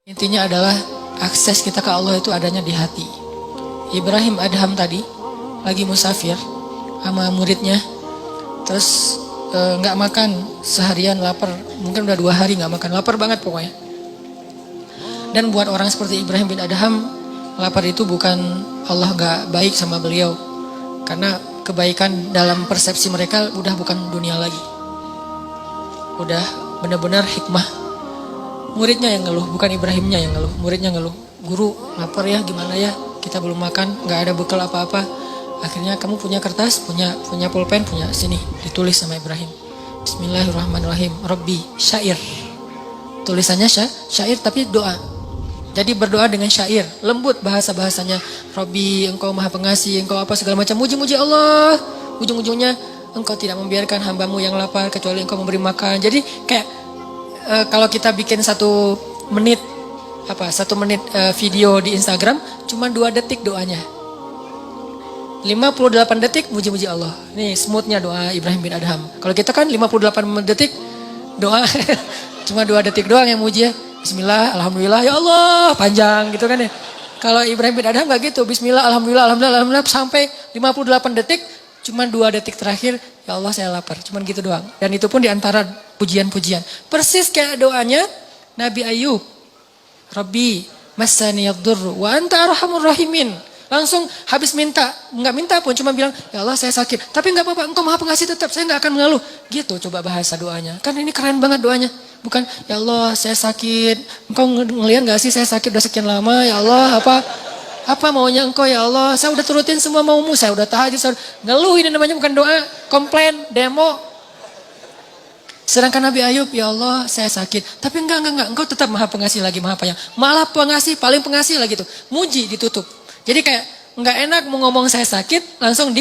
Intinya adalah akses kita ke Allah itu adanya di hati. Ibrahim Adham tadi lagi musafir sama muridnya, terus nggak makan seharian, lapar, mungkin udah 2 hari nggak makan, lapar banget pokoknya. Dan buat orang seperti Ibrahim bin Adham, lapar itu bukan Allah nggak baik sama beliau, karena kebaikan dalam persepsi mereka udah bukan dunia lagi, udah benar-benar hikmah. Muridnya yang ngeluh, bukan Ibrahimnya yang ngeluh. Muridnya ngeluh, guru lapar ya, gimana ya, kita belum makan, nggak ada bekal apa-apa. Akhirnya kamu punya kertas, punya pulpen, punya, sini ditulis sama Ibrahim, Bismillahirrahmanirrahim, Rabbi syair. Tulisannya syair tapi doa. Jadi berdoa dengan syair, lembut bahasanya. Rabbi, engkau maha pengasih, engkau apa segala macam, muji-muji Allah. Ujung-ujungnya engkau tidak membiarkan hambamu yang lapar kecuali engkau memberi makan. Jadi kayak kalau kita bikin 1 menit video di Instagram, cuma 2 detik doanya, 58 detik muji-muji Allah. Nih smoothnya doa Ibrahim bin Adham. Kalau kita kan 58 detik doa cuma 2 detik doang yang muji ya. Bismillah, alhamdulillah, ya Allah, panjang gitu kan ya. Kalau Ibrahim bin Adham gak gitu, Bismillah, alhamdulillah sampai 58 detik, cuma 2 detik terakhir, ya Allah saya lapar, cuman gitu doang. Dan itu pun diantara pujian-pujian. Persis kayak doanya Nabi Ayub. Rabbi massaniyad-durru wa anta arhamur rahimin. Langsung habis minta, nggak minta pun, cuma bilang, ya Allah saya sakit, tapi nggak apa-apa, engkau maha pengasih tetap, saya nggak akan mengeluh. Gitu coba bahasa doanya. Kan ini keren banget doanya. Bukan, ya Allah saya sakit, engkau ngelihat nggak sih saya sakit udah sekian lama, ya Allah apa maunya engkau ya Allah, saya udah turutin semua maumu, saya udah tahajud, saya udah ngeluh. Ini namanya bukan doa, komplain, demo. Sedangkan Nabi Ayub, ya Allah saya sakit, tapi enggak, engkau tetap maha pengasih lagi, maha penyayang, malah pengasih, paling pengasih lagi tuh, muji ditutup. Jadi kayak enggak enak mau ngomong saya sakit, langsung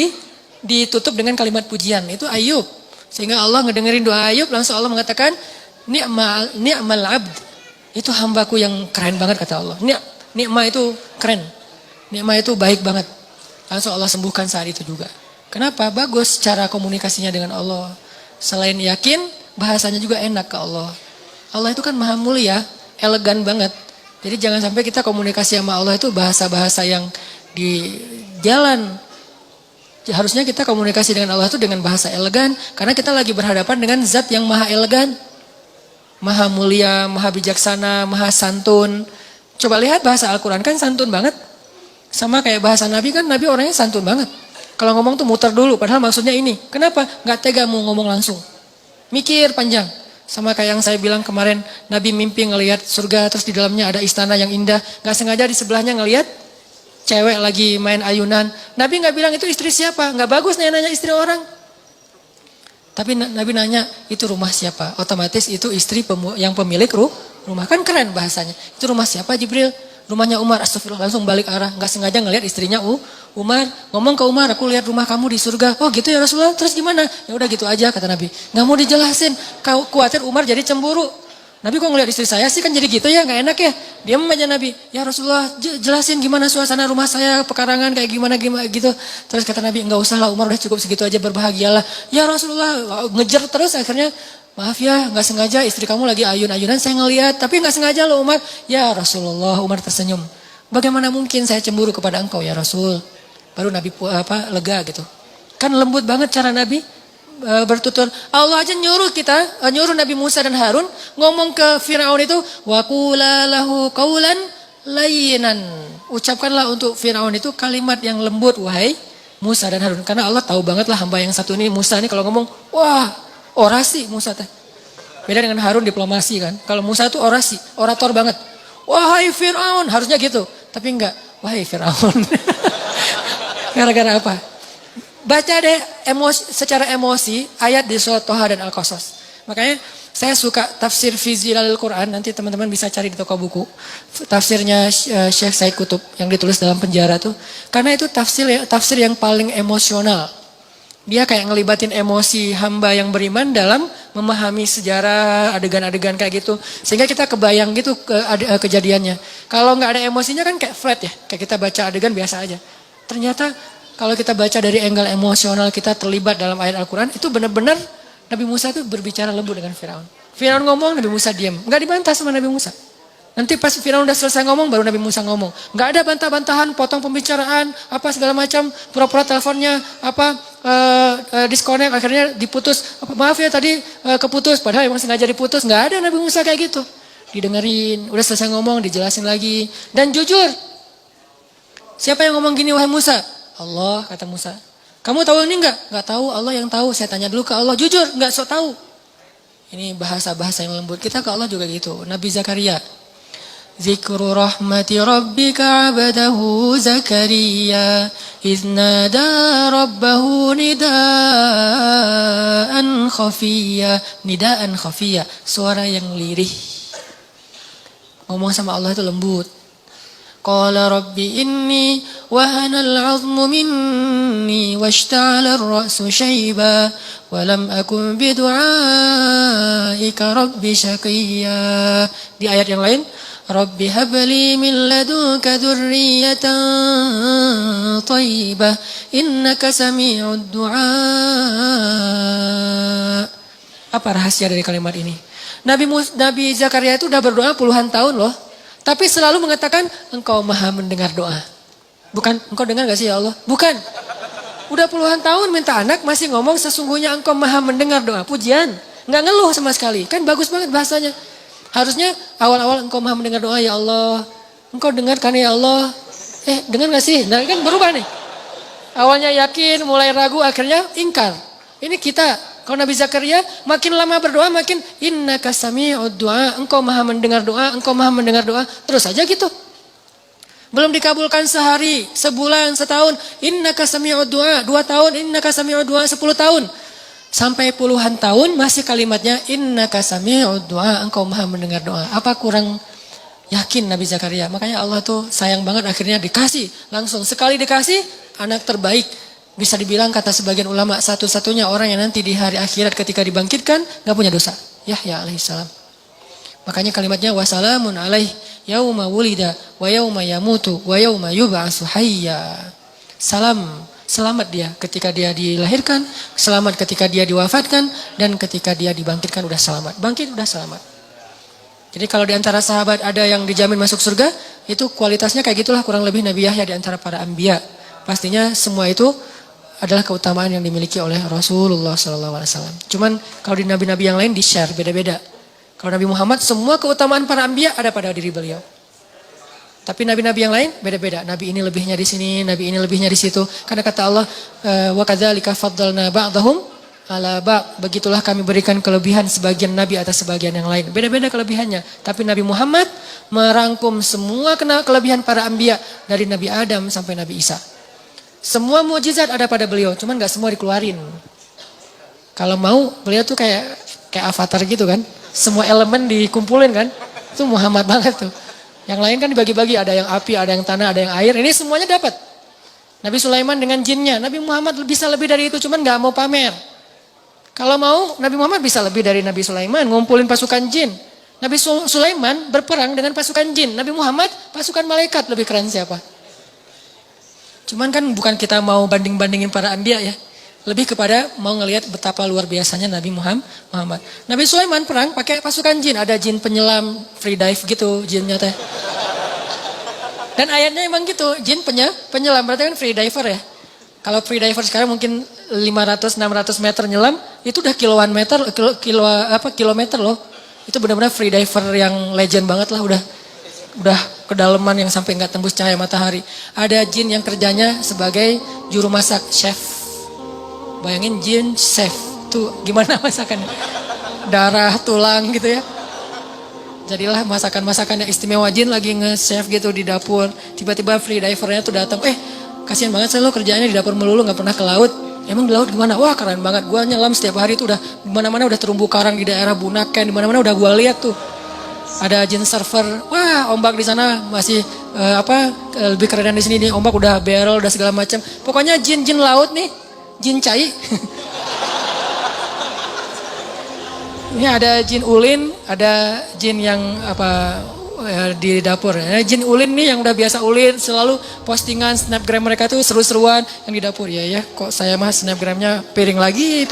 ditutup dengan kalimat pujian. Itu Ayub. Sehingga Allah ngedengerin doa Ayub, langsung Allah mengatakan, ni'mal abd, itu hambaku yang keren banget kata Allah. Ni'ma itu keren, ni'ma itu baik banget. Langsung Allah sembuhkan saat itu juga. Kenapa? Bagus cara komunikasinya dengan Allah. Selain yakin, bahasanya juga enak ke Allah. Allah itu kan maha mulia, elegan banget. Jadi jangan sampai kita komunikasi sama Allah itu bahasa-bahasa yang di jalan. Harusnya kita komunikasi dengan Allah itu dengan bahasa elegan, karena kita lagi berhadapan dengan zat yang maha elegan, maha mulia, maha bijaksana, maha santun. Coba lihat bahasa Al-Quran kan santun banget. Sama kayak bahasa Nabi kan, Nabi orangnya santun banget. Kalau ngomong tuh muter dulu, padahal maksudnya ini. Kenapa? Gak tega mau ngomong langsung. Mikir panjang. Sama kayak yang saya bilang kemarin, Nabi mimpi ngelihat surga, terus di dalamnya ada istana yang indah. Gak sengaja di sebelahnya ngelihat cewek lagi main ayunan. Nabi gak bilang itu istri siapa. Gak bagus nanya istri orang. Tapi Nabi nanya, itu rumah siapa? Otomatis itu istri yang pemilik rumah. Kan keren bahasanya. Itu rumah siapa Jibril? Rumahnya Umar. Astagfirullah, langsung balik arah. Gak sengaja ngelihat istrinya Umar. Ngomong ke Umar, aku lihat rumah kamu di surga. Oh gitu ya Rasulullah, terus gimana? Ya udah gitu aja kata Nabi. Gak mau dijelasin, kau khawatir Umar jadi cemburu. Nabi kok ngelihat istri saya sih kan jadi gitu ya, gak enak ya. Diam aja Nabi. Ya Rasulullah, jelasin gimana suasana rumah saya, pekarangan kayak gimana gitu. Terus kata Nabi, enggak usah lah Umar, udah cukup segitu aja, berbahagialah. Ya Rasulullah, ngejar terus akhirnya. Maaf ya, gak sengaja istri kamu lagi ayun-ayunan, saya ngelihat, tapi gak sengaja loh Umar. Ya Rasulullah, Umar tersenyum. Bagaimana mungkin saya cemburu kepada engkau ya Rasul? Baru Nabi lega gitu. Kan lembut banget cara Nabi bertutur. Allah aja nyuruh Nabi Musa dan Harun ngomong ke Firaun itu, wa qula lahu qawlan layyinan. Ucapkanlah untuk Firaun itu kalimat yang lembut wahai Musa dan Harun. Karena Allah tahu banget lah hamba yang satu ini, Musa ini kalau ngomong, wah, orasi Musa teh. Beda dengan Harun diplomasi kan. Kalau Musa itu orasi, orator banget. Wahai Firaun, harusnya gitu. Tapi enggak, wahai Firaun. Gara-gara apa? Baca deh secara emosi ayat di surat Toha dan Al-Qasas. Makanya saya suka tafsir fi Zilalil Quran, nanti teman-teman bisa cari di toko buku. Tafsirnya Syekh Said Qutb yang ditulis dalam penjara tuh. Karena itu tafsir yang paling emosional. Dia kayak ngelibatin emosi hamba yang beriman dalam memahami sejarah adegan-adegan kayak gitu. Sehingga kita kebayang gitu kejadiannya. Kalau nggak ada emosinya kan kayak flat ya. Kayak kita baca adegan biasa aja. Ternyata kalau kita baca dari angle emosional, kita terlibat dalam ayat Al-Quran, itu benar-benar Nabi Musa itu berbicara lembut dengan Firaun. Firaun ngomong, Nabi Musa diam. Nggak dibantah sama Nabi Musa. Nanti pas Firaun udah selesai ngomong, baru Nabi Musa ngomong. Nggak ada bantah-bantahan, potong pembicaraan, apa segala macam, pura-pura teleponnya, disconnect, akhirnya diputus. Maaf ya tadi keputus, padahal emang sengaja diputus. Nggak ada Nabi Musa kayak gitu. Didengerin, udah selesai ngomong, dijelasin lagi. Dan jujur, siapa yang ngomong gini wahai Musa? Allah, kata Musa. Kamu tahu ini enggak? Enggak tahu, Allah yang tahu. Saya tanya dulu ke Allah, jujur, enggak sok tahu. Ini bahasa-bahasa yang lembut. Kita ke Allah juga gitu. Nabi Zakaria. Zikru rahmati rabbika abadahu Zakaria idh nada rabbahu nidaan khafiyya, suara yang lirih. Ngomong sama Allah itu lembut. Qala rabbi inni wahana al-'azmu minni washta'ala ar-ra'su shayba wa lam akun bidu'aika rabbi shaqiyya. Di ayat yang lain, Rabbi habli min ladunka dzurriyyatan thayyibah innaka sami'ud du'a. Apa rahasia dari kalimat ini? Nabi Zakaria itu udah berdoa puluhan tahun loh. Tapi selalu mengatakan engkau maha mendengar doa. Bukan, engkau dengar gak sih ya Allah? Bukan. Udah puluhan tahun minta anak masih ngomong sesungguhnya engkau maha mendengar doa. Pujian. Gak ngeluh sama sekali. Kan bagus banget bahasanya. Harusnya awal-awal engkau maha mendengar doa ya Allah. Engkau dengar kan ya Allah. Dengar gak sih? Nah kan berubah nih. Awalnya yakin, mulai ragu, akhirnya ingkar. Ini kita. Kalau Nabi Zakaria makin lama berdoa makin innaka sami'ud du'a. Engkau maha mendengar doa, engkau maha mendengar doa. Terus aja gitu. Belum dikabulkan sehari, sebulan, setahun. Innaka sami'ud du'a. 2 tahun, innaka sami'ud du'a. 10 tahun. Sampai puluhan tahun masih kalimatnya innaka sami'ud du'a. Engkau maha mendengar doa. Apa kurang yakin Nabi Zakaria? Makanya Allah tuh sayang banget akhirnya dikasih. Langsung sekali dikasih anak terbaik. Bisa dibilang kata sebagian ulama satu-satunya orang yang nanti di hari akhirat ketika dibangkitkan gak punya dosa. Yahya alaihissalam. Makanya kalimatnya wassalamun alaih yauma wulida wa yauma yamutu wa yauma yub'atsu hayya. Selamat dia ketika dia dilahirkan, selamat ketika dia diwafatkan, dan ketika dia dibangkitkan udah selamat. Bangkit udah selamat. Jadi kalau di antara sahabat ada yang dijamin masuk surga, itu kualitasnya kayak gitulah kurang lebih Nabi Yahya di antara para anbiya. Pastinya semua itu adalah keutamaan yang dimiliki oleh Rasulullah SAW. Cuman kalau di nabi-nabi yang lain di-share beda-beda. Kalau Nabi Muhammad semua keutamaan para anbiya ada pada diri beliau. Tapi nabi-nabi yang lain beda-beda. Nabi ini lebihnya di sini, nabi ini lebihnya di situ. Karena kata Allah, wa kadzalika faddalna ba'dahum ala ba'd. Begitulah kami berikan kelebihan sebagian nabi atas sebagian yang lain. Beda-beda kelebihannya. Tapi Nabi Muhammad merangkum semua kelebihan para anbiya dari Nabi Adam sampai Nabi Isa. Semua mukjizat ada pada beliau, cuman gak semua dikeluarin. Kalau mau, beliau tuh kayak avatar gitu kan. Semua elemen dikumpulin kan. Itu Muhammad banget tuh. Yang lain kan dibagi-bagi, ada yang api, ada yang tanah, ada yang air. Ini semuanya dapat. Nabi Sulaiman dengan jinnya. Nabi Muhammad bisa lebih dari itu, cuman gak mau pamer. Kalau mau, Nabi Muhammad bisa lebih dari Nabi Sulaiman, ngumpulin pasukan jin. Nabi Sulaiman berperang dengan pasukan jin. Nabi Muhammad pasukan malaikat, lebih keren siapa? Cuman kan bukan kita mau banding-bandingin para anbiya ya. Lebih kepada mau ngelihat betapa luar biasanya Nabi Muhammad. Nabi Sulaiman perang pakai pasukan jin. Ada jin penyelam, free dive gitu jinnya teh. Dan ayatnya emang gitu, jin penyelam. Berarti kan free diver ya. Kalau free diver sekarang mungkin 500-600 meter nyelam, itu udah kilometer loh. Itu benar-benar free diver yang legend banget lah udah kedalaman yang sampai nggak tembus cahaya matahari. Ada jin yang kerjanya sebagai juru masak, chef. Bayangin jin chef, tuh gimana masakannya? Darah, tulang gitu ya. Jadilah masakan-masakan yang istimewa. Jin lagi nge-chef gitu di dapur. Tiba-tiba free divernya tuh datang. Kasihan banget saya lo kerjanya di dapur melulu nggak pernah ke laut. Emang di laut gimana? Wah keren banget. Gua nyelam setiap hari tuh udah di mana-mana udah terumbu karang di daerah Bunaken, di mana-mana udah gua lihat tuh. Ada jin surfer, wah ombak di sana masih lebih keren di sini nih, ombak udah barrel udah segala macam. Pokoknya jin laut nih, jin cai. Ini ada jin ulin, ada jin yang di dapur. Jin ulin nih yang udah biasa ulin, selalu postingan snapgram mereka tuh seru-seruan yang di dapur. Ya, kok saya mah snapgramnya piring lagi.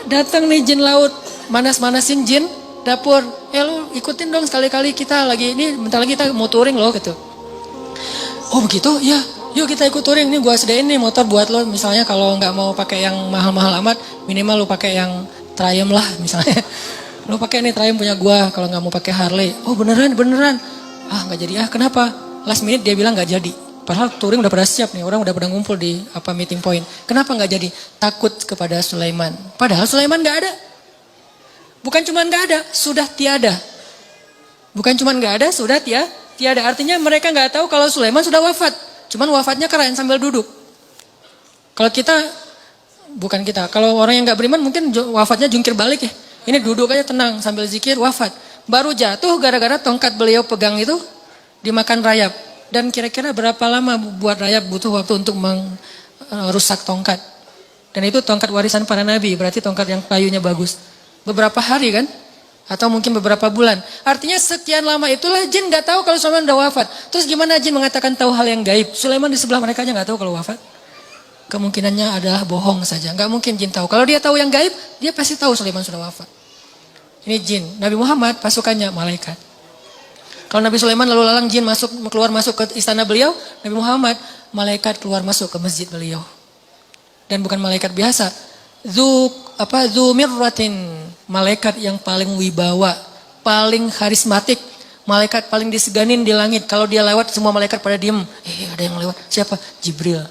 Datang nih jin laut, manas-manasin jin dapur. Lu ikutin dong sekali-kali, kita lagi ini bentar lagi kita mau touring loh gitu. Oh begitu? Ya, yuk kita ikut touring. Nih gue sediain nih motor buat lo. Misalnya kalau nggak mau pakai yang mahal-mahal amat, minimal lo pakai yang Triumph lah misalnya. Lo pakai nih Triumph punya gue, kalau nggak mau pakai Harley. Oh beneran? Ah nggak jadi, kenapa? Last minute dia bilang nggak jadi. Padahal touring udah pada siap nih, orang udah pada ngumpul di meeting point. Kenapa nggak jadi? Takut kepada Sulaiman. Padahal Sulaiman nggak ada. Bukan cuma nggak ada, sudah tiada. Bukan cuma nggak ada, sudah tiada. Artinya mereka nggak tahu kalau Sulaiman sudah wafat. Cuman wafatnya keren sambil duduk. Kalau kalau orang yang nggak beriman mungkin wafatnya jungkir balik ya. Ini duduk aja tenang sambil zikir, wafat. Baru jatuh gara-gara tongkat beliau pegang itu dimakan rayap. Dan kira-kira berapa lama buat rayap butuh waktu untuk merusak tongkat. Dan itu tongkat warisan para nabi, berarti tongkat yang kayunya bagus. Beberapa hari kan? Atau mungkin beberapa bulan. Artinya sekian lama itulah jin gak tahu kalau Sulaiman udah wafat. Terus gimana jin mengatakan tahu hal yang gaib? Sulaiman di sebelah mereka aja gak tahu kalau wafat. Kemungkinannya adalah bohong saja. Gak mungkin jin tahu. Kalau dia tahu yang gaib, dia pasti tahu Sulaiman sudah wafat. Ini jin. Nabi Muhammad pasukannya malaikat. Kalau Nabi Sulaiman lalu lalang jin keluar masuk ke istana beliau, Nabi Muhammad malaikat keluar masuk ke masjid beliau. Dan bukan malaikat biasa. Zu mirratin, malaikat yang paling wibawa, paling karismatik, malaikat paling diseganin di langit. Kalau dia lewat semua malaikat pada diem. Ada yang lewat. Siapa? Jibril.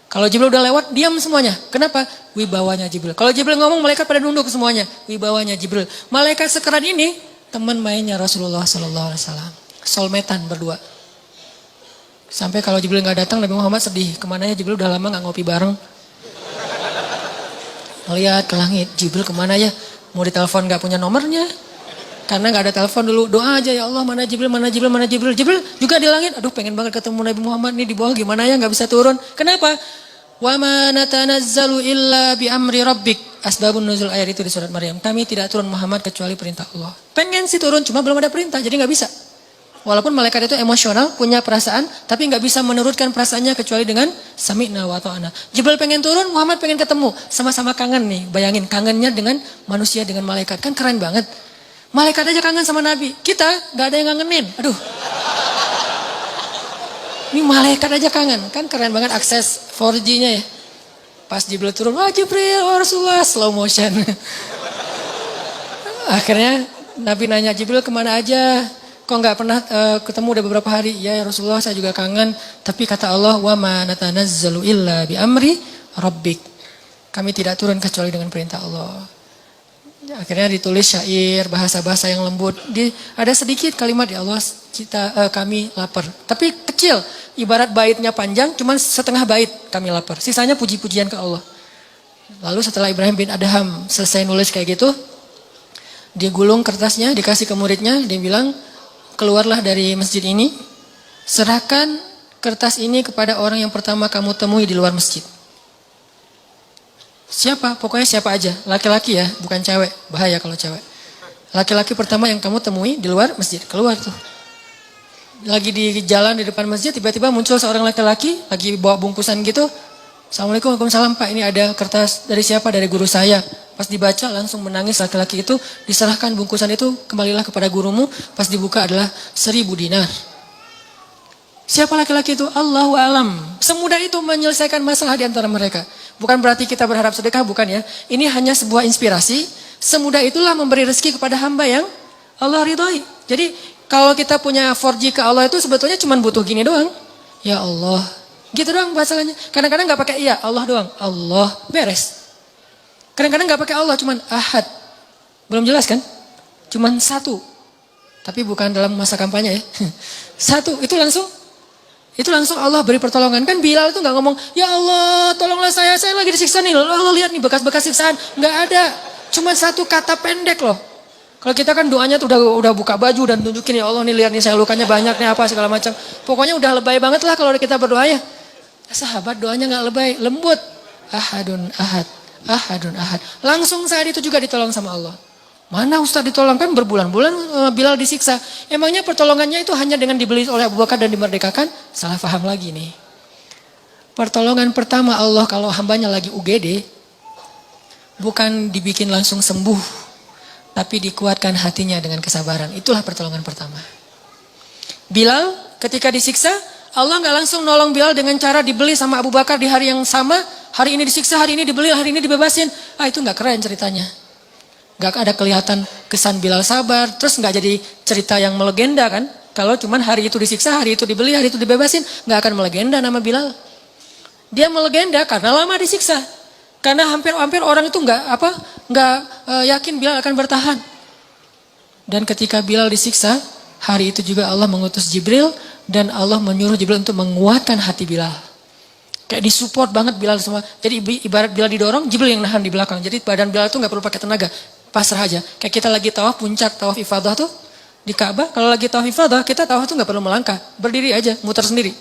Kalau Jibril udah lewat, diam semuanya. Kenapa? Wibawanya Jibril. Kalau Jibril ngomong, malaikat pada nunduk semuanya. Wibawanya Jibril. Malaikat sekeren ini teman mainnya Rasulullah Sallallahu Alaihi Wasallam. Soulmate-an berdua. Sampai kalau Jibril nggak datang, Nabi Muhammad sedih. Kemana ya Jibril, udah lama nggak ngopi bareng. Ngeliat ke langit, Jibril kemana ya? Mau ditelepon nggak punya nomornya. Karena nggak ada telepon dulu, doa aja ya Allah, mana Jibril, mana Jibril, mana Jibril. Jibril juga di langit. Aduh pengen banget ketemu Nabi Muhammad nih di bawah, gimana ya nggak bisa turun. Kenapa? Wa ma natanazzalu illa bi amri rabbik. Asbabun nuzul ayat itu di surat Maryam. Kami tidak turun Muhammad kecuali perintah Allah. Pengen sih turun, cuma belum ada perintah, jadi nggak bisa. Walaupun malaikat itu emosional, punya perasaan, tapi nggak bisa menurutkan perasaannya kecuali dengan sami'na wa ta'ana. Jibril pengen turun, Muhammad pengen ketemu, sama-sama kangen nih. Bayangin kangennya dengan manusia dengan malaikat, kan keren banget. Malaikat aja kangen sama Nabi, kita nggak ada yang ngangenin. Aduh. Ini malaikat aja kangen, kan keren banget akses 4G-nya ya. Pas Jibril turun, wah Jibril, wah Rasulullah, slow motion. Akhirnya Nabi nanya, Jibril kemana aja? Kok nggak pernah ketemu udah beberapa hari? Ya Rasulullah, saya juga kangen. Tapi kata Allah, wa ma natanazzalu illa bi amri rabbik. Kami tidak turun kecuali dengan perintah Allah. Akhirnya ditulis syair, bahasa-bahasa yang lembut. Ada sedikit kalimat ya Allah, kami lapar. Tapi kecil, ibarat baitnya panjang, cuman setengah bait kami lapar. Sisanya puji-pujian ke Allah. Lalu setelah Ibrahim bin Adham selesai nulis kayak gitu, dia gulung kertasnya, dikasih ke muridnya, dia bilang, keluarlah dari masjid ini, serahkan kertas ini kepada orang yang pertama kamu temui di luar masjid. Siapa? Pokoknya siapa aja. Laki-laki ya, bukan cewek. Bahaya kalau cewek. Laki-laki pertama yang kamu temui di luar masjid. Keluar tuh. Lagi di jalan di depan masjid, tiba-tiba muncul seorang laki-laki, lagi bawa bungkusan gitu. Assalamualaikum, waalaikumsalam Pak. Ini ada kertas dari siapa? Dari guru saya. Pas dibaca langsung menangis laki-laki itu. Diserahkan bungkusan itu, kembalilah kepada gurumu. Pas dibuka adalah 1000 dinar. Siapa laki-laki itu? Allahu alam. Semudah itu menyelesaikan masalah di antara mereka. Bukan berarti kita berharap sedekah, bukan ya. Ini hanya sebuah inspirasi. Semudah itulah memberi rezeki kepada hamba yang Allah ridhoi. Jadi kalau kita punya 4G ke Allah itu sebetulnya cuma butuh gini doang. Ya Allah. Gitu doang bahasanya. Kadang-kadang gak pakai iya, Allah doang. Allah, beres. Kadang-kadang gak pakai Allah, cuman ahad. Belum jelas kan? Cuman satu. Tapi bukan dalam masa kampanye ya. Satu, itu langsung Allah beri pertolongan. Kan Bilal itu gak ngomong, ya Allah tolonglah saya lagi disiksa nih. Allah lihat nih bekas-bekas siksaan. Gak ada. Cuma satu kata pendek loh. Kalau kita kan doanya tuh udah buka baju dan tunjukin, ya Allah nih lihat nih saya lukanya banyak nih apa segala macam. Pokoknya udah lebay banget lah kalau kita berdoa ya. Sahabat doanya gak lebay, lembut. Ahadun ahad, ahadun ahad. Langsung saat itu juga ditolong sama Allah. Mana Ustaz ditolong, kan berbulan-bulan Bilal disiksa. Emangnya pertolongannya itu hanya dengan dibeli oleh Abu Bakar dan dimerdekakan? Salah paham lagi nih. Pertolongan pertama Allah kalau hambanya lagi UGD, bukan dibikin langsung sembuh. tapi dikuatkan hatinya dengan kesabaran. Itulah pertolongan pertama. Bilal ketika disiksa, Allah nggak langsung nolong Bilal dengan cara dibeli sama Abu Bakar di hari yang sama. Hari ini disiksa, hari ini dibeli, hari ini dibebasin. Itu nggak keren ceritanya. Nggak ada kelihatan kesan Bilal sabar. Terus nggak jadi cerita yang melegenda kan. Kalau cuman hari itu disiksa, hari itu dibeli, hari itu dibebasin, nggak akan melegenda nama Bilal. Dia melegenda karena lama disiksa. Karena hampir orang itu nggak yakin Bilal akan bertahan. Dan ketika Bilal disiksa, hari itu juga Allah mengutus Jibril dan Allah menyuruh Jibril untuk menguatkan hati Bilal. Kayak disupport banget Bilal semua. Jadi ibarat Bilal didorong, Jibril yang nahan di belakang. Jadi badan Bilal itu nggak perlu pakai tenaga, pasrah aja. Kayak kita lagi tawaf puncak tawaf ifadah tuh di Ka'bah, kalau lagi tawaf ifadah kita tawaf tuh nggak perlu melangkah, berdiri aja, muter sendiri.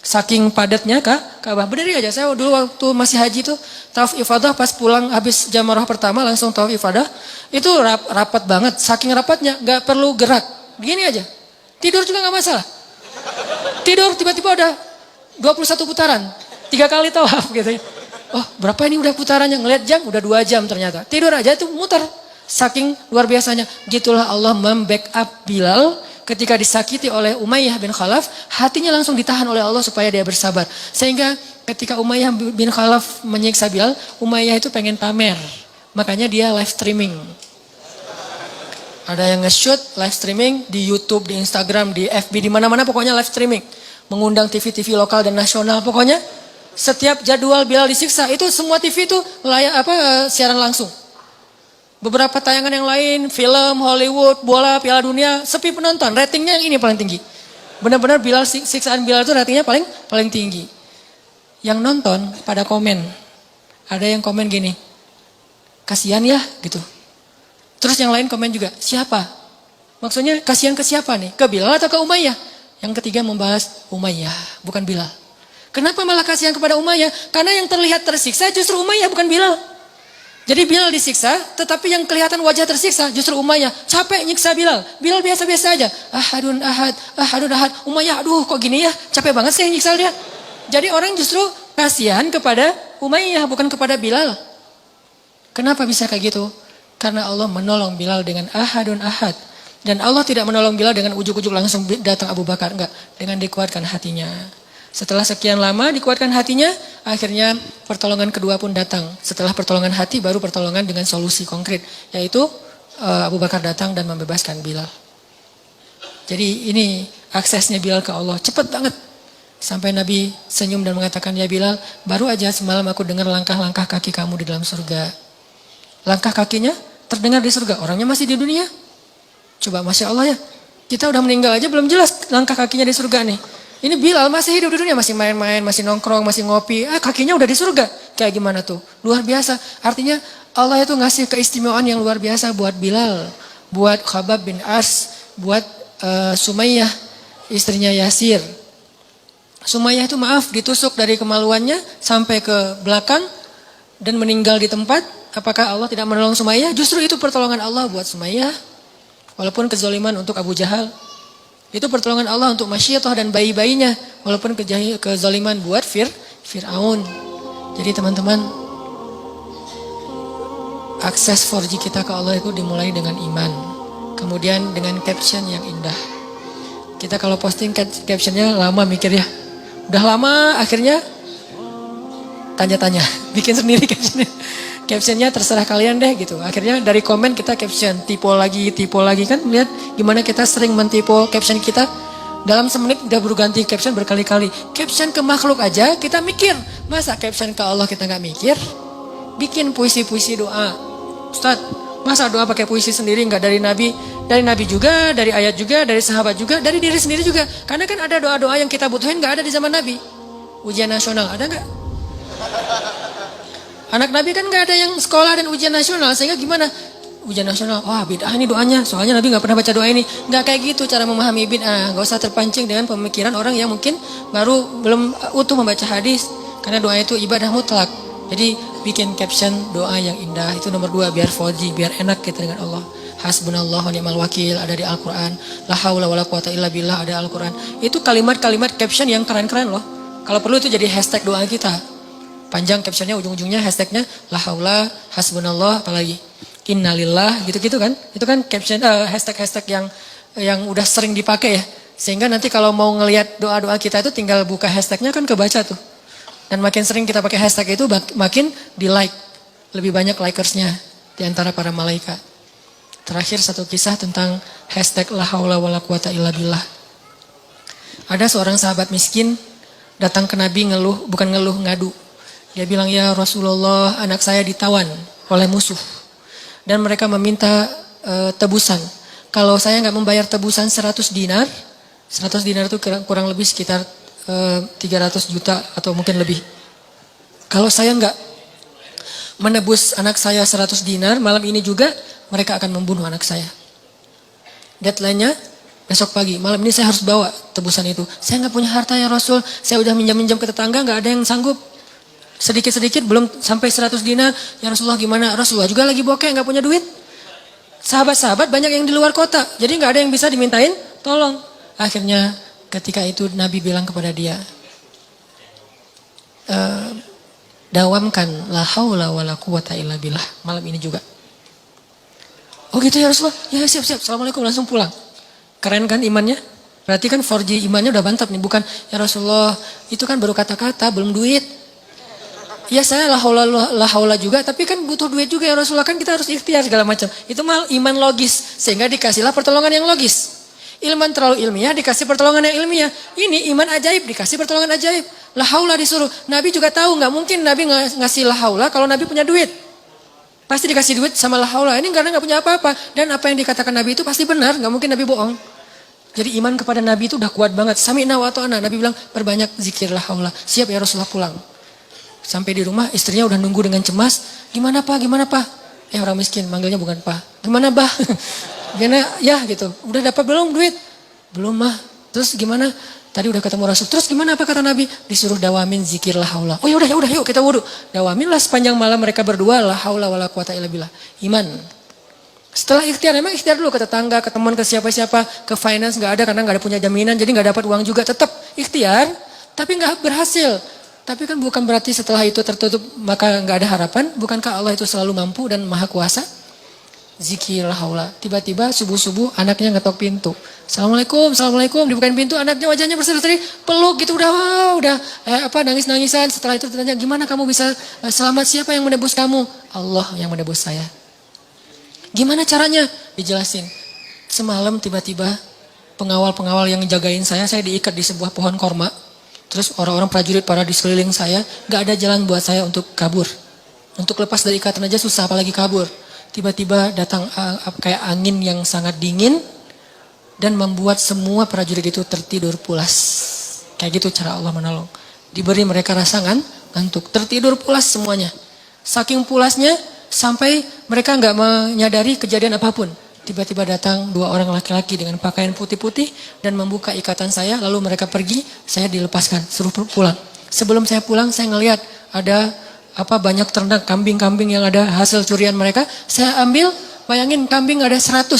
Saking padatnya Ka'bah, berdiri aja. Saya dulu waktu masih haji tuh tawaf ifadah pas pulang habis jamrah pertama langsung tawaf ifadah, itu rapat banget, saking rapatnya nggak perlu gerak, begini aja. Tidur juga nggak masalah. Tidur tiba-tiba udah 21 putaran, 3 kali tawaf gitu ya. Oh berapa ini udah putarannya, ngeliat jam udah 2 jam ternyata. Tidur aja itu muter. Saking luar biasanya. Gitulah Allah membackup Bilal ketika disakiti oleh Umayyah bin Khalaf. Hatinya langsung ditahan oleh Allah supaya dia bersabar. Sehingga ketika Umayyah bin Khalaf menyiksa Bilal, Umayyah itu pengen pamer. Makanya dia live streaming. Ada yang nge-shoot live streaming di YouTube, di Instagram, di FB, di mana-mana pokoknya live streaming. Mengundang TV-TV lokal dan nasional. Pokoknya setiap jadwal Bilal disiksa itu semua TV itu siaran langsung. Beberapa tayangan yang lain, film, Hollywood, bola, Piala Dunia, sepi penonton. Ratingnya yang ini paling tinggi. Benar-benar siksaan Bilal itu ratingnya paling tinggi. Yang nonton pada komen. Ada yang komen gini, kasihan ya gitu. Terus yang lain komen juga, siapa? Maksudnya kasihan ke siapa nih? Ke Bilal atau ke Umayyah? Yang ketiga membahas Umayyah, bukan Bilal. Kenapa malah kasihan kepada Umayyah? Karena yang terlihat tersiksa justru Umayyah, bukan Bilal. Jadi Bilal disiksa, tetapi yang kelihatan wajah tersiksa justru Umayyah. Capek nyiksa Bilal. Bilal biasa-biasa aja. Ahadun ahad. Umayyah, aduh kok gini ya? Capek banget sih nyiksa dia. Jadi orang justru kasihan kepada Umayyah, bukan kepada Bilal. Kenapa bisa kayak gitu? Karena Allah menolong Bilal dengan ahadun ahad. Dan Allah tidak menolong Bilal dengan ujuk-ujuk langsung datang Abu Bakar. Enggak, dengan dikuatkan hatinya. Setelah sekian lama dikuatkan hatinya, akhirnya pertolongan kedua pun datang. Setelah pertolongan hati baru pertolongan dengan solusi konkret, yaitu Abu Bakar datang dan membebaskan Bilal. Jadi ini aksesnya Bilal ke Allah cepat banget. Sampai Nabi senyum dan mengatakan, ya Bilal, baru aja semalam aku dengar langkah-langkah kaki kamu di dalam surga. Langkah kakinya terdengar di surga, orangnya masih di dunia. Coba Masya Allah ya, kita udah meninggal aja belum jelas langkah kakinya di surga nih. Ini Bilal masih hidup di dunia, masih main-main, masih nongkrong, masih ngopi. Kakinya udah di surga. Kayak gimana tuh? Luar biasa. Artinya Allah itu ngasih keistimewaan yang luar biasa buat Bilal. Buat Khabbab bin As. Buat Sumayyah, istrinya Yasir. Sumayyah itu maaf, ditusuk dari kemaluannya sampai ke belakang. Dan meninggal di tempat. Apakah Allah tidak menolong Sumayyah? Justru itu pertolongan Allah buat Sumayyah. Walaupun kezaliman untuk Abu Jahal. Itu pertolongan Allah untuk Masyiatah dan bayi-bayinya. Walaupun kezaliman buat Fir'aun. Jadi teman-teman, akses 4G kita ke Allah itu dimulai dengan iman. Kemudian dengan caption yang indah. Kita kalau posting captionnya lama mikir ya. Udah lama akhirnya tanya-tanya. Bikin sendiri captionnya. Captionnya terserah kalian deh gitu. Akhirnya dari komen kita caption, tipe lagi kan. Lihat gimana kita sering mentipo caption kita. Dalam semenit udah berganti caption berkali-kali. Caption ke makhluk aja kita mikir. Masa caption ke Allah kita gak mikir? Bikin puisi-puisi doa. Ustaz, masa doa pakai puisi sendiri gak dari Nabi? Dari Nabi juga, dari ayat juga, dari sahabat juga, dari diri sendiri juga. Karena kan ada doa-doa yang kita butuhin gak ada di zaman Nabi. Ujian nasional ada gak? Anak Nabi kan gak ada yang sekolah dan ujian nasional. Sehingga gimana? Ujian nasional, wah bid'ah ini doanya. Soalnya Nabi gak pernah baca doa ini. Gak kayak gitu cara memahami bid'ah. Gak usah terpancing dengan pemikiran orang yang mungkin belum utuh membaca hadis. Karena doa itu ibadah mutlak. Jadi bikin caption doa yang indah. Itu nomor 2, biar 4G, biar enak kita dengan Allah. Hasbunallah wa ni'mal wakil ada di Al-Quran. La haula wa la quwata illa billah ada Al-Quran. Itu kalimat-kalimat caption yang keren-keren loh. Kalau perlu itu jadi hashtag doa kita. Panjang captionnya, ujung-ujungnya hashtagnya la haula, hasbunallah, apalagi. innalillah gitu-gitu kan. Itu kan caption hashtag-hashtag yang udah sering dipakai ya. Sehingga nanti kalau mau ngelihat doa-doa kita itu tinggal buka hashtagnya kan kebaca tuh. Dan makin sering kita pakai hashtag itu makin di like. Lebih banyak likersnya di antara para malaikat. Terakhir satu kisah tentang hashtag la haula wala quwata illa billah. Ada seorang sahabat miskin datang ke Nabi ngadu. Dia bilang, ya Rasulullah, anak saya ditawan oleh musuh. Dan mereka meminta tebusan. Kalau saya nggak membayar tebusan 100 dinar itu kurang lebih sekitar 300 juta atau mungkin lebih. Kalau saya nggak menebus anak saya 100 dinar, malam ini juga mereka akan membunuh anak saya. Deadline-nya besok pagi, malam ini saya harus bawa tebusan itu. Saya nggak punya harta ya Rasul, saya udah minjam ke tetangga, nggak ada yang sanggup. Sedikit-sedikit belum sampai 100 dinar, ya Rasulullah gimana? Rasulullah juga lagi bokeh, nggak punya duit. Sahabat-sahabat banyak yang di luar kota, jadi nggak ada yang bisa dimintain tolong. Akhirnya ketika itu Nabi bilang kepada dia, dawamkan la haula wala quwata illa billah malam ini juga. Oh gitu ya Rasulullah, ya siap. Assalamualaikum, langsung pulang. Keren kan imannya? Berarti kan 4G imannya udah mantap nih. Bukan, ya Rasulullah itu kan baru kata-kata, belum duit. Ya saya la haula juga, tapi kan butuh duit juga ya Rasulullah. Kan kita harus ikhtiar segala macam. Itu mal iman logis, sehingga dikasihlah pertolongan yang logis. Ilman terlalu ilmiah, dikasih pertolongan yang ilmiah. Ini iman ajaib, dikasih pertolongan ajaib. La haula disuruh. Nabi juga tahu, gak mungkin Nabi ngasih la haula kalau Nabi punya duit. Pasti dikasih duit sama la haula. Ini karena gak punya apa-apa. Dan apa yang dikatakan Nabi itu pasti benar. Gak mungkin Nabi bohong. Jadi iman kepada Nabi itu udah kuat banget. Sami'na wa ta'na. Nabi bilang perbanyak zikir la haula. Siap ya Rasulullah pulang. Sampai di rumah istrinya udah nunggu dengan cemas. Gimana pak? Orang miskin manggilnya bukan pak. Gimana bah? Gimana ya gitu. Udah dapat belum duit? Belum mah. Terus gimana? Tadi udah ketemu Rasul. Terus gimana apa kata Nabi? Disuruh dawamin zikir la haula. Oh ya udah yuk kita wudu. Dawamin lah sepanjang malam mereka berdua la haula wala quwata illa billah. Iman. Setelah ikhtiar, memang ikhtiar dulu ke tetangga, ke teman, ke siapa-siapa, ke finance nggak ada karena nggak ada punya jaminan, jadi nggak dapat uang juga. Tetap ikhtiar, tapi nggak berhasil. Tapi kan bukan berarti setelah itu tertutup maka nggak ada harapan. Bukankah Allah itu selalu mampu dan maha kuasa? Zikir la haula. Tiba-tiba subuh-subuh anaknya ngetok pintu. Assalamualaikum, dibukain pintu, anaknya wajahnya berseri-seri, peluk gitu udah nangis-nangisan. Setelah itu ditanya, gimana kamu bisa selamat? Siapa yang menebus kamu? Allah yang menebus saya. Gimana caranya? Dijelasin. Semalam tiba-tiba pengawal-pengawal yang jagain saya diikat di sebuah pohon korma. Terus orang-orang prajurit pada di sekeliling saya, gak ada jalan buat saya untuk kabur. Untuk lepas dari ikatan aja susah, apalagi kabur. Tiba-tiba datang kayak angin yang sangat dingin dan membuat semua prajurit itu tertidur pulas. Kayak gitu cara Allah menolong. Diberi mereka rasa ngantuk, tertidur pulas semuanya. Saking pulasnya sampai mereka nggak menyadari kejadian apapun. Tiba-tiba datang 2 orang laki-laki dengan pakaian putih-putih dan membuka ikatan saya, lalu mereka pergi, saya dilepaskan, suruh pulang. Sebelum saya pulang saya ngelihat ada banyak ternak kambing-kambing yang ada hasil curian mereka, saya ambil, bayangin kambing ada 100.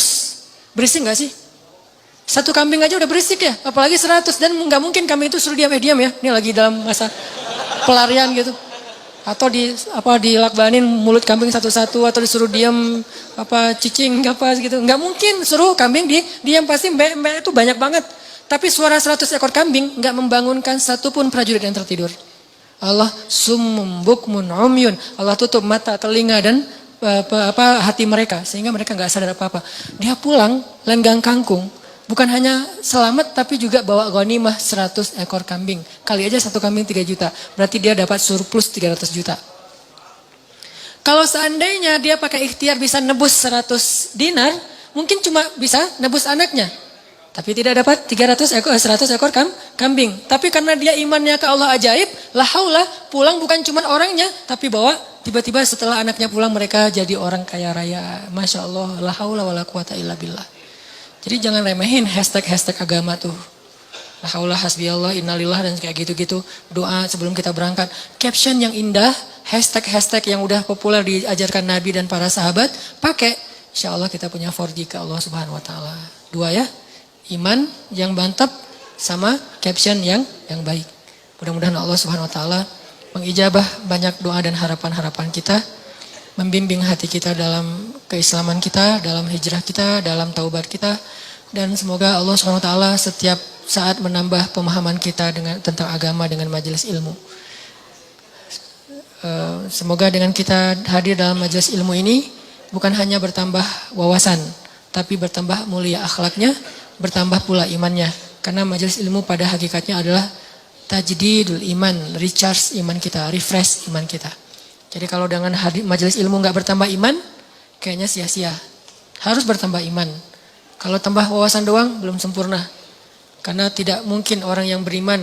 Berisik gak sih? Satu kambing aja udah berisik ya, apalagi 100. Dan gak mungkin kambing itu suruh diam ya, ini lagi dalam masa pelarian gitu. Atau dilakbanin mulut kambing satu-satu, atau disuruh diam cicing gitu. Gak mungkin suruh kambing diam, pasti mbak itu banyak banget. Tapi suara 100 ekor kambing gak membangunkan satupun prajurit yang tertidur. Allah summum bukmun umyun. Allah tutup mata, telinga dan hati mereka sehingga mereka nggak sadar apa-apa. Dia pulang lenggang kangkung, bukan hanya selamat tapi juga bawa ghanimah 100 ekor kambing. Kali aja satu kambing 3 juta. Berarti dia dapat surplus 300 juta. Kalau seandainya dia pakai ikhtiar bisa nebus 100 dinar, mungkin cuma bisa nebus anaknya. Tapi tidak dapat 100 ekor kambing. Tapi karena dia imannya ke Allah ajaib, la haula, pulang bukan cuma orangnya, tapi bawa tiba-tiba setelah anaknya pulang mereka jadi orang kaya raya. Masya Allah, la haula wala quwata illa billah. Jadi jangan remehin hashtag agama tuh. La haula hasbiyallah innalillah dan kayak gitu-gitu. Doa sebelum kita berangkat. Caption yang indah, hashtag yang udah populer diajarkan Nabi dan para sahabat, pakai. Insya Allah kita punya 4G ke Allah Subhanahu Wa Taala. 2 ya. Iman yang mantap sama caption yang baik. Mudah-mudahan Allah Subhanahu Wa Taala mengijabah banyak doa dan harapan-harapan kita. membimbing hati kita dalam keislaman kita, dalam hijrah kita, dalam taubat kita. Dan semoga Allah SWT setiap saat menambah pemahaman kita tentang agama dengan majelis ilmu. Semoga dengan kita hadir dalam majelis ilmu ini bukan hanya bertambah wawasan, tapi bertambah mulia akhlaknya, bertambah pula imannya. Karena majelis ilmu pada hakikatnya adalah tajdidul iman, recharge iman kita, refresh iman kita. Jadi kalau dengan majelis ilmu nggak bertambah iman, kayaknya sia-sia. Harus bertambah iman. Kalau tambah wawasan doang belum sempurna. Karena tidak mungkin orang yang beriman,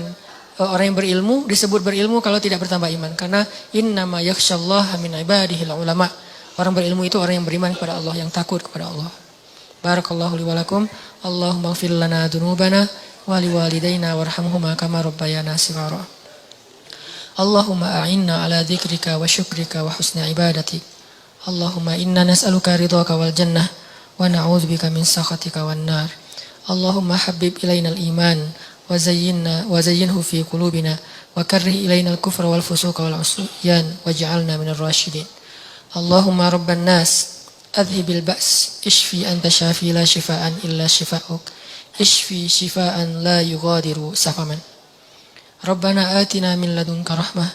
orang yang berilmu disebut berilmu kalau tidak bertambah iman. Karena innama yakhsyallaha min ibadihil ulama. Orang berilmu itu orang yang beriman kepada Allah, yang takut kepada Allah. Barakallahu li wa lakum. Allahumma ighfir lana dzunubana wa liwalidayna warhamhuma kama rabbayana shighara. Allahumma a'inna ala dzikrika wa syukrika wa husni ibadatik. Allahumma inna nas'aluka ridhaka wal jannah wa na'udzubika min sakhatika wan nar. Allahumma habbib ilaina al-iman wa zayyinhu fi qulubina wa karrih ilaina al-kufra wal fusuqa wal 'usyan waj'alna minar rasyidin. Allahumma rabban nas adhibil ba's ishfi anta syafi la shifaan illa shifaa'uk ishfi shifaan la yughadiru saqaman. Rabbana atina min ladunka rahmah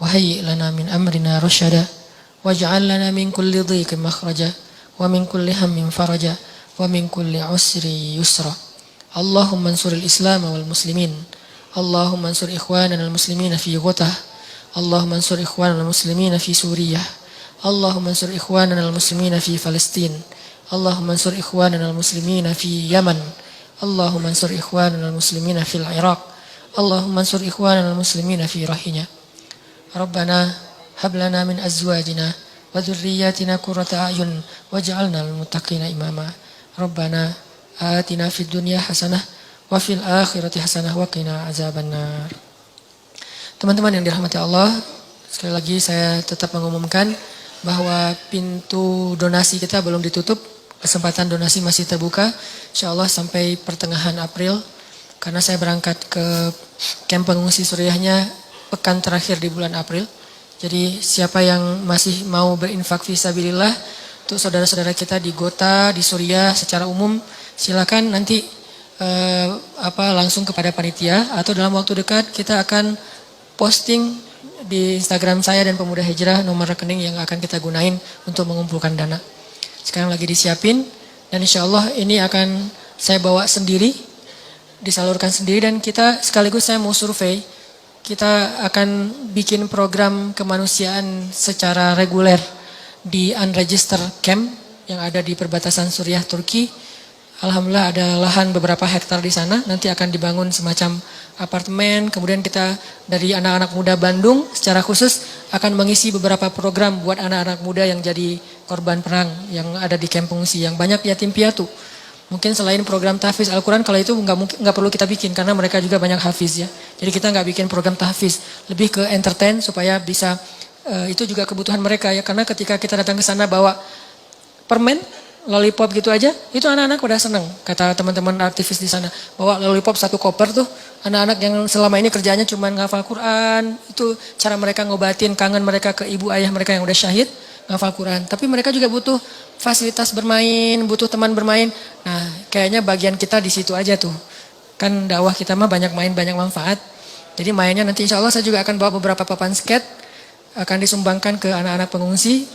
wa hayyi' lana min amrina rasyada waj'al lana min kulli dhiqin makhraja wa min kulli hammin faraja wa min kulli usri yusra. Allahumma ansuril Islam wal muslimin. Allahumma ansur ikhwanana al muslimina fi Ghutah. Allahumma ansur ikhwanana al muslimina fi Suriah. Allahumma ansur ikhwanana al muslimina fi Palestin. Allahumma ansur ikhwanana al muslimina fi Yaman. Allahumma ansur ikhwanana al muslimina fil Iraq. Allahumma ansur ikhwanana al-muslimina fi rahinya. Rabbana hab lana min azwajina wa dhurriyyatina qurrata a'yun waj'alna lil muttaqina imama. Rabbana atina fid dunya hasanah wa fil akhirati hasanah wa qina azabannar. Teman-teman yang dirahmati Allah, sekali lagi saya tetap mengumumkan bahwa pintu donasi kita belum ditutup. Kesempatan donasi masih terbuka insyaallah sampai pertengahan April. Karena saya berangkat ke kamp pengungsi Suriahnya pekan terakhir di bulan April. Jadi siapa yang masih mau berinfak fisabilillah untuk saudara-saudara kita di Ghouta, di Suriah secara umum, silakan nanti langsung kepada panitia atau dalam waktu dekat kita akan posting di Instagram saya dan Pemuda Hijrah nomor rekening yang akan kita gunain untuk mengumpulkan dana. Sekarang lagi disiapin dan insyaallah ini akan saya bawa sendiri, disalurkan sendiri, dan kita sekaligus saya mau survei. Kita akan bikin program kemanusiaan secara reguler di unregistered camp yang ada di perbatasan Suriah Turki. Alhamdulillah ada lahan beberapa hektar di sana. Nanti akan dibangun semacam apartemen. Kemudian kita dari anak-anak muda Bandung secara khusus akan mengisi beberapa program buat anak-anak muda yang jadi korban perang yang ada di kamp pengungsi yang banyak yatim piatu. Mungkin selain program tahfiz Al-Quran, kalau itu nggak perlu kita bikin karena mereka juga banyak hafiz ya. Jadi kita nggak bikin program tahfiz, lebih ke entertain supaya bisa itu juga kebutuhan mereka ya. Karena ketika kita datang ke sana bawa permen, lollipop gitu aja, itu anak-anak udah seneng. Kata teman-teman aktivis di sana, bawa lollipop 1 koper tuh, anak-anak yang selama ini kerjanya cuma ngafal Quran, itu cara mereka ngobatin kangen mereka ke ibu ayah mereka yang udah syahid, ngafal Quran. Tapi mereka juga butuh fasilitas bermain, butuh teman bermain. Nah, kayaknya bagian kita di situ aja tuh. Kan dakwah kita mah banyak main, banyak manfaat. Jadi mainnya nanti insya Allah saya juga akan bawa beberapa papan skate, akan disumbangkan ke anak-anak pengungsi.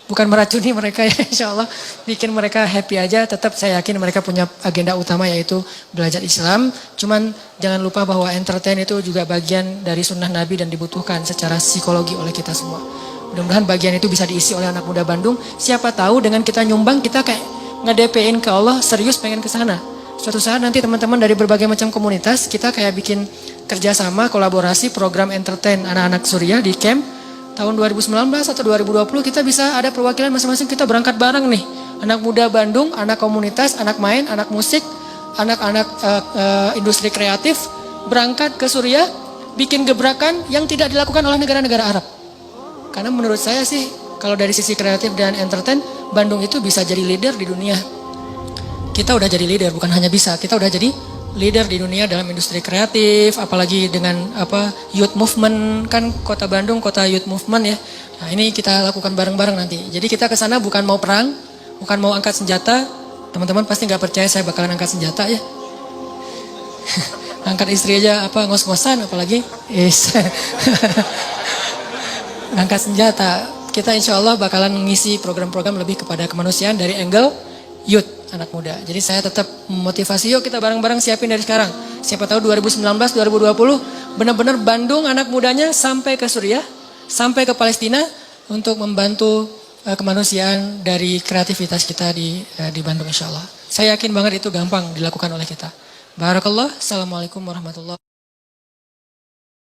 Bukan meracuni mereka ya, insya Allah bikin mereka happy aja. Tetap saya yakin mereka punya agenda utama yaitu belajar Islam. Cuman jangan lupa bahwa entertain itu juga bagian dari sunnah Nabi dan dibutuhkan secara psikologi oleh kita semua. Mudah-mudahan bagian itu bisa diisi oleh anak muda Bandung. Siapa tahu dengan kita nyumbang kita kayak nge-DP-in ke Allah, serius pengen ke sana. Suatu saat nanti teman-teman dari berbagai macam komunitas kita kayak bikin kerjasama, kolaborasi, program entertain anak-anak Suriah di camp. Tahun 2019 atau 2020 kita bisa ada perwakilan masing-masing, kita berangkat bareng nih. Anak muda Bandung, anak komunitas, anak main, anak musik, anak-anak industri kreatif berangkat ke Suriah bikin gebrakan yang tidak dilakukan oleh negara-negara Arab. Karena menurut saya sih kalau dari sisi kreatif dan entertain, Bandung itu bisa jadi leader di dunia. Kita udah jadi leader, bukan hanya bisa, kita udah jadi leader di dunia dalam industri kreatif, apalagi dengan youth movement, kan kota Bandung kota youth movement ya. Nah ini kita lakukan bareng-bareng nanti. Jadi kita ke sana bukan mau perang, bukan mau angkat senjata. Teman-teman pasti nggak percaya saya bakalan angkat senjata ya. Angkat istri aja ngos-ngosan, apalagi angkat senjata. Kita insya Allah bakalan mengisi program-program lebih kepada kemanusiaan dari angle youth, anak muda. Jadi saya tetap memotivasi, yuk kita bareng-bareng siapin dari sekarang. Siapa tahu 2019, 2020 benar-benar Bandung anak mudanya sampai ke Suriah, sampai ke Palestina untuk membantu kemanusiaan dari kreativitas kita di Bandung insya Allah. Saya yakin banget itu gampang dilakukan oleh kita. Barakallah. Assalamualaikum warahmatullahi wabarakatuh.